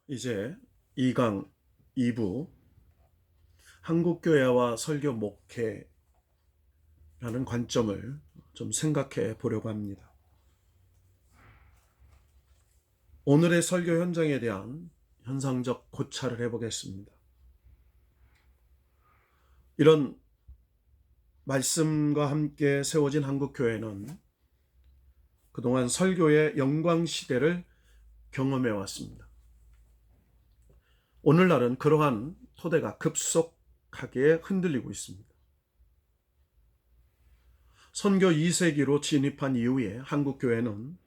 이제 2강 2부 한국교회와 설교 목회라는 관점을 좀 생각해 보려고 합니다. 오늘의 설교 현장에 대한 현상적 고찰을 해보겠습니다. 이런 말씀과 함께 세워진 한국교회는 그동안 설교의 영광시대를 경험해 왔습니다. 오늘날은 그러한 토대가 급속하게 흔들리고 있습니다. 선교 2세기로 진입한 이후에 한국교회는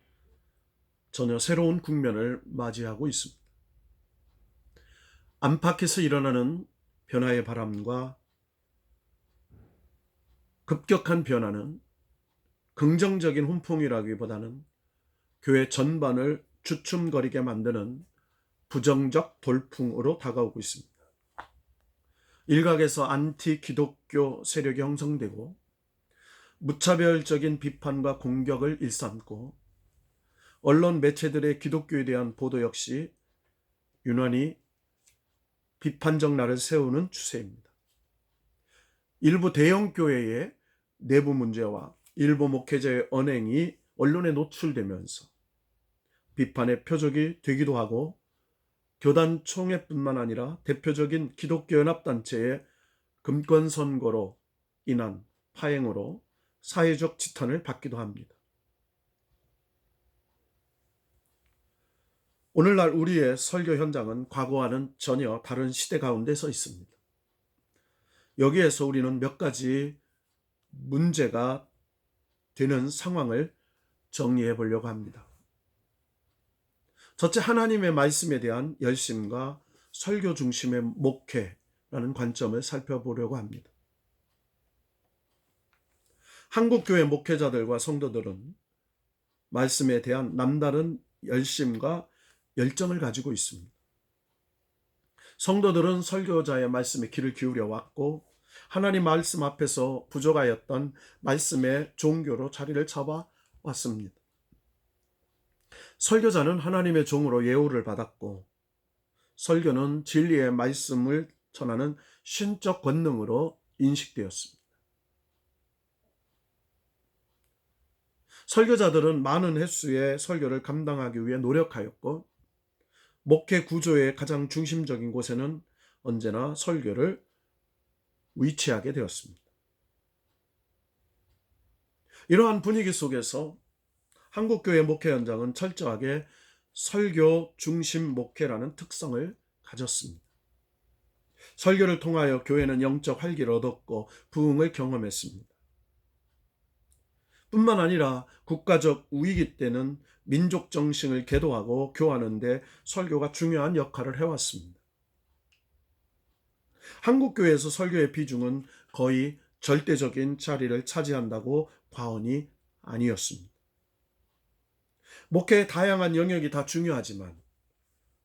전혀 새로운 국면을 맞이하고 있습니다. 안팎에서 일어나는 변화의 바람과 급격한 변화는 긍정적인 훈풍이라기보다는 교회 전반을 주춤거리게 만드는 부정적 돌풍으로 다가오고 있습니다. 일각에서 안티 기독교 세력이 형성되고 무차별적인 비판과 공격을 일삼고 언론 매체들의 기독교에 대한 보도 역시 유난히 비판적 날을 세우는 추세입니다. 일부 대형 교회의 내부 문제와 일부 목회자의 언행이 언론에 노출되면서 비판의 표적이 되기도 하고 교단 총회뿐만 아니라 대표적인 기독교 연합단체의 금권 선거로 인한 파행으로 사회적 지탄을 받기도 합니다. 오늘날 우리의 설교 현장은 과거와는 전혀 다른 시대 가운데 서 있습니다. 여기에서 우리는 몇 가지 문제가 되는 상황을 정리해 보려고 합니다. 첫째, 하나님의 말씀에 대한 열심과 설교 중심의 목회라는 관점을 살펴보려고 합니다. 한국교회 목회자들과 성도들은 말씀에 대한 남다른 열심과 열정을 가지고 있습니다. 성도들은 설교자의 말씀에 귀를 기울여 왔고 하나님 말씀 앞에서 부족하였던 말씀의 종교로 자리를 잡아 왔습니다. 설교자는 하나님의 종으로 예우를 받았고 설교는 진리의 말씀을 전하는 신적 권능으로 인식되었습니다. 설교자들은 많은 횟수의 설교를 감당하기 위해 노력하였고 목회 구조의 가장 중심적인 곳에는 언제나 설교를 위치하게 되었습니다. 이러한 분위기 속에서 한국교회 목회 현장은 철저하게 설교 중심 목회라는 특성을 가졌습니다. 설교를 통하여 교회는 영적 활기를 얻었고 부흥을 경험했습니다. 뿐만 아니라 국가적 위기 때는 민족 정신을 계도하고 교화하는 데 설교가 중요한 역할을 해왔습니다. 한국교회에서 설교의 비중은 거의 절대적인 자리를 차지한다고 과언이 아니었습니다. 목회의 다양한 영역이 다 중요하지만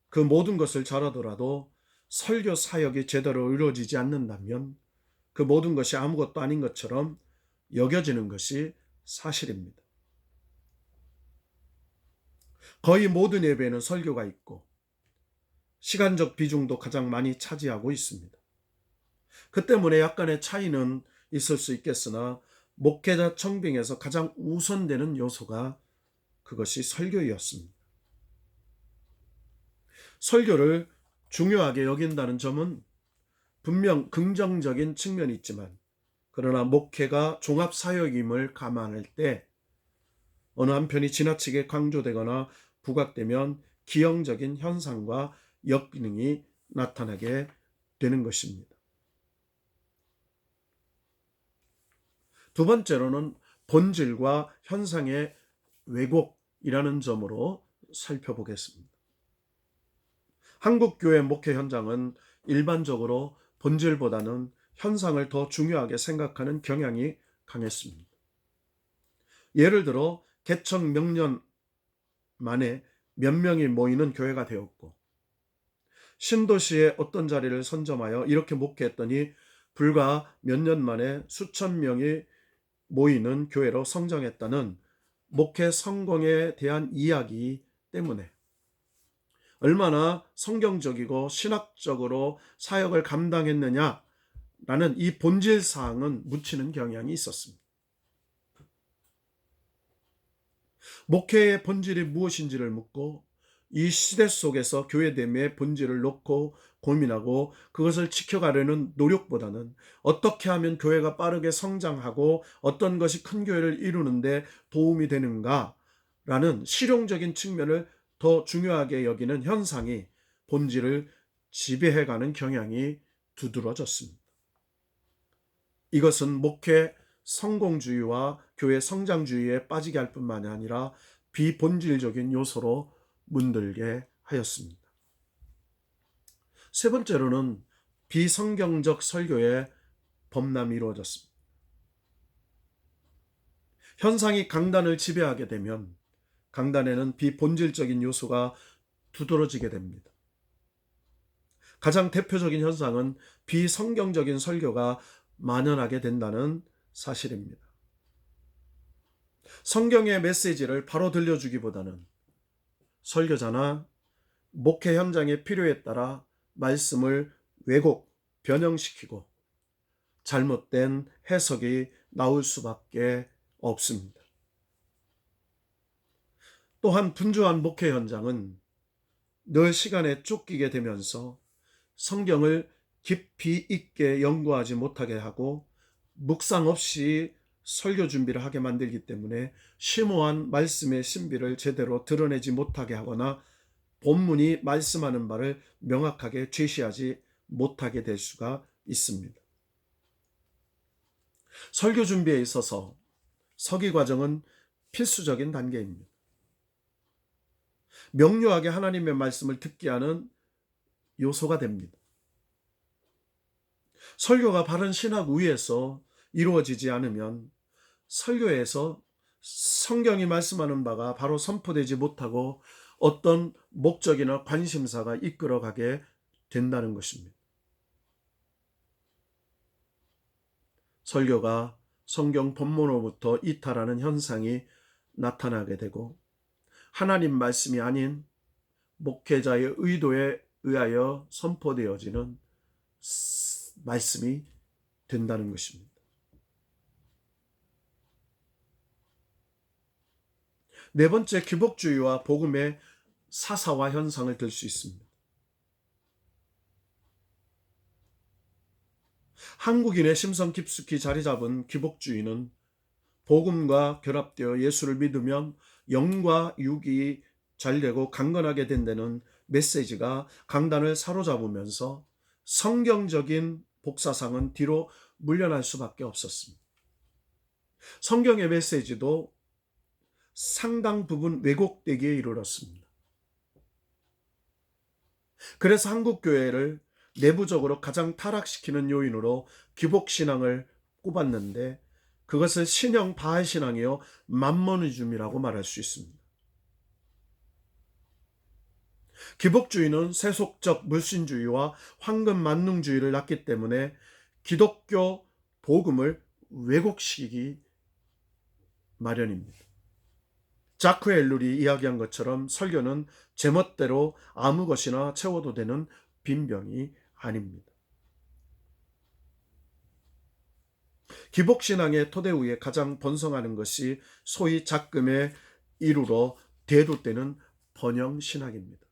그 모든 것을 잘하더라도 설교 사역이 제대로 이루어지지 않는다면 그 모든 것이 아무것도 아닌 것처럼 여겨지는 것이 사실입니다. 거의 모든 예배에는 설교가 있고 시간적 비중도 가장 많이 차지하고 있습니다. 그 때문에 약간의 차이는 있을 수 있겠으나 목회자 청빙에서 가장 우선되는 요소가 그것이 설교였습니다. 설교를 중요하게 여긴다는 점은 분명 긍정적인 측면이 있지만 그러나 목회가 종합사역임을 감안할 때 어느 한편이 지나치게 강조되거나 부각되면 기형적인 현상과 역기능이 나타나게 되는 것입니다. 두 번째로는 본질과 현상의 왜곡이라는 점으로 살펴보겠습니다. 한국교회 목회 현장은 일반적으로 본질보다는 현상을 더 중요하게 생각하는 경향이 강했습니다. 예를 들어 개척 몇 년 만에 몇 명이 모이는 교회가 되었고 신도시의 어떤 자리를 선점하여 이렇게 목회했더니 불과 몇 년 만에 수천 명이 모이는 교회로 성장했다는 목회 성공에 대한 이야기 때문에 얼마나 성경적이고 신학적으로 사역을 감당했느냐라는 이 본질 사항은 묻히는 경향이 있었습니다. 목회의 본질이 무엇인지를 묻고 이 시대 속에서 교회됨의 본질을 놓고 고민하고 그것을 지켜가려는 노력보다는 어떻게 하면 교회가 빠르게 성장하고 어떤 것이 큰 교회를 이루는데 도움이 되는가라는 실용적인 측면을 더 중요하게 여기는 현상이 본질을 지배해가는 경향이 두드러졌습니다. 이것은 목회 성공주의와 교회 성장주의에 빠지게 할 뿐만이 아니라 비본질적인 요소로 문들게 하였습니다. 세 번째로는 비성경적 설교의 범람이 이루어졌습니다. 현상이 강단을 지배하게 되면 강단에는 비본질적인 요소가 두드러지게 됩니다. 가장 대표적인 현상은 비성경적인 설교가 만연하게 된다는 사실입니다. 성경의 메시지를 바로 들려주기보다는 설교자나 목회 현장의 필요에 따라 말씀을 왜곡, 변형시키고 잘못된 해석이 나올 수밖에 없습니다. 또한 분주한 목회 현장은 늘 시간에 쫓기게 되면서 성경을 깊이 있게 연구하지 못하게 하고 묵상 없이 설교 준비를 하게 만들기 때문에 심오한 말씀의 신비를 제대로 드러내지 못하게 하거나 본문이 말씀하는 바를 명확하게 제시하지 못하게 될 수가 있습니다. 설교 준비에 있어서 서기 과정은 필수적인 단계입니다. 명료하게 하나님의 말씀을 듣게 하는 요소가 됩니다. 설교가 바른 신학 위에서 이루어지지 않으면 설교에서 성경이 말씀하는 바가 바로 선포되지 못하고 어떤 목적이나 관심사가 이끌어가게 된다는 것입니다. 설교가 성경 본문으로부터 이탈하는 현상이 나타나게 되고 하나님 말씀이 아닌 목회자의 의도에 의하여 선포되어지는 말씀이 된다는 것입니다. 네 번째, 기복주의와 복음의 사사화 현상을 들 수 있습니다. 한국인의 심성 깊숙이 자리 잡은 기복주의는 복음과 결합되어 예수를 믿으면 영과 육이 잘되고 강건하게 된다는 메시지가 강단을 사로잡으면서 성경적인 복사상은 뒤로 물러날 수밖에 없었습니다. 성경의 메시지도 상당 부분 왜곡되기에 이르렀습니다. 그래서 한국 교회를 내부적으로 가장 타락시키는 요인으로 기복신앙을 꼽았는데 그것을 신형 바알 신앙이요 만모니즘이라고 말할 수 있습니다. 기복주의는 세속적 물신주의와 황금만능주의를 낳기 때문에 기독교 복음을 왜곡시키기 마련입니다. 자크 엘룰이 이야기한 것처럼 설교는 제멋대로 아무 것이나 채워도 되는 빈병이 아닙니다. 기복신앙의 토대 위에 가장 번성하는 것이 소위 작금에 이르러 대두되는 번영신학입니다.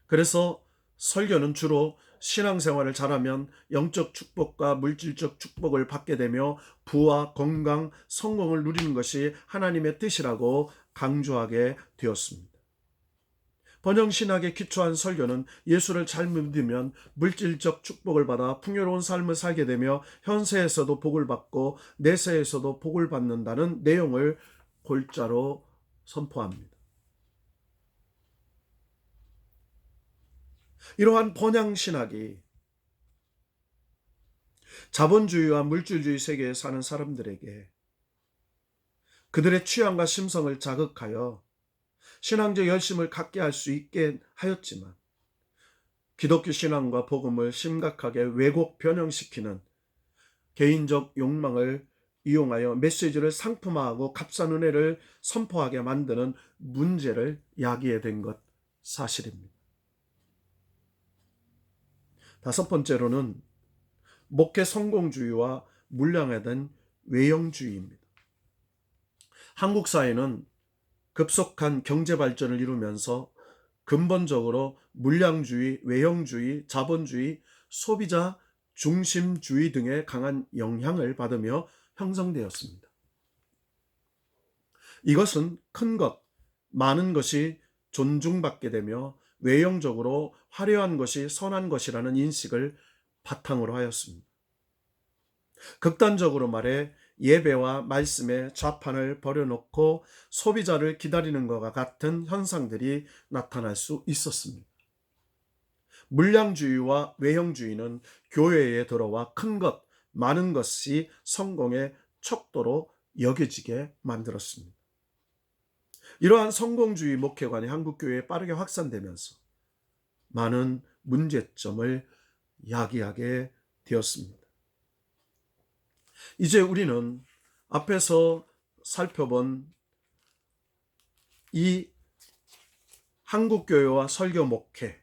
그래서 설교는 주로 신앙생활을 잘하면 영적 축복과 물질적 축복을 받게 되며 부와 건강, 성공을 누리는 것이 하나님의 뜻이라고 강조하게 되었습니다. 번영신학에 기초한 설교는 예수를 잘 믿으면 물질적 축복을 받아 풍요로운 삶을 살게 되며 현세에서도 복을 받고 내세에서도 복을 받는다는 내용을 골자로 선포합니다. 이러한 번영신학이 자본주의와 물질주의 세계에 사는 사람들에게 그들의 취향과 심성을 자극하여 신앙적 열심을 갖게 할 수 있게 하였지만 기독교 신앙과 복음을 심각하게 왜곡 변형시키는 개인적 욕망을 이용하여 메시지를 상품화하고 값싼 은혜를 선포하게 만드는 문제를 야기해 된 것 사실입니다. 다섯 번째로는 목회 성공주의와 물량화된 외형주의입니다. 한국 사회는 급속한 경제 발전을 이루면서 근본적으로 물량주의, 외형주의, 자본주의, 소비자 중심주의 등의 강한 영향을 받으며 형성되었습니다. 이것은 큰 것, 많은 것이 존중받게 되며 외형적으로 화려한 것이 선한 것이라는 인식을 바탕으로 하였습니다. 극단적으로 말해 예배와 말씀의 좌판을 버려놓고 소비자를 기다리는 것과 같은 현상들이 나타날 수 있었습니다. 물량주의와 외형주의는 교회에 들어와 큰 것, 많은 것이 성공의 척도로 여겨지게 만들었습니다. 이러한 성공주의 목회관이 한국교회에 빠르게 확산되면서 많은 문제점을 야기하게 되었습니다. 이제 우리는 앞에서 살펴본 이 한국교회와 설교 목회,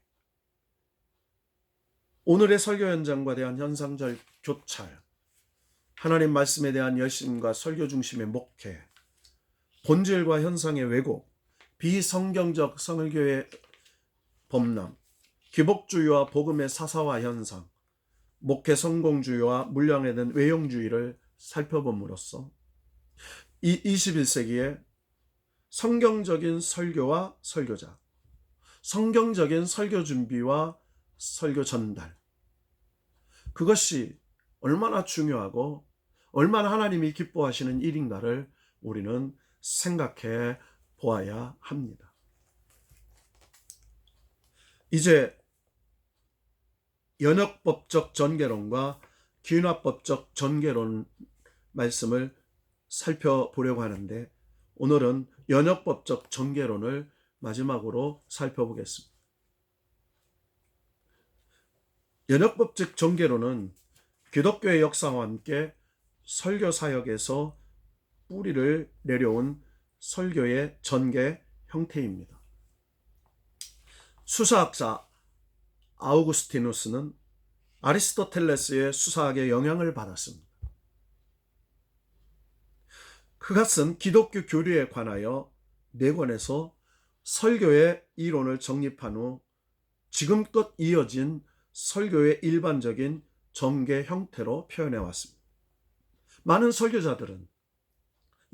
오늘의 설교 현장과 대한 현상적 교찰, 하나님 말씀에 대한 열심과 설교 중심의 목회, 본질과 현상의 왜곡, 비성경적 설교의 범람, 기복주의와 복음의 사사화 현상, 목회 성공주의와 물량화된 외형주의를 살펴봄으로써 이 21세기에 성경적인 설교와 설교자, 성경적인 설교 준비와 설교 전달, 그것이 얼마나 중요하고 얼마나 하나님이 기뻐하시는 일인가를 우리는 생각해 보아야 합니다. 이제 연역법적 전개론과 기ün화법적 전개론 말씀을 살펴보려고 하는데, 오늘은 연역법적 전개론을 마지막으로 살펴보겠습니다. 연역법적 전개론은 기독교의 역사와 함께 설교 사역에서 뿌리를 내려온 설교의 전개 형태입니다. 수사학자 아우구스티누스는 아리스토텔레스의 수사학에 영향을 받았습니다. 그것은 기독교 교리에 관하여 4권에서 설교의 이론을 정립한 후 지금껏 이어진 설교의 일반적인 전개 형태로 표현해 왔습니다. 많은 설교자들은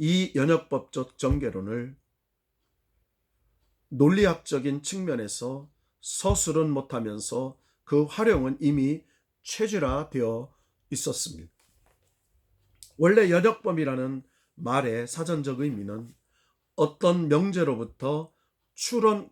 이 연역법적 전개론을 논리학적인 측면에서 서술은 못하면서 그 활용은 이미 체질화되어 있었습니다. 원래 연역법이라는 말의 사전적 의미는 어떤 명제로부터 추론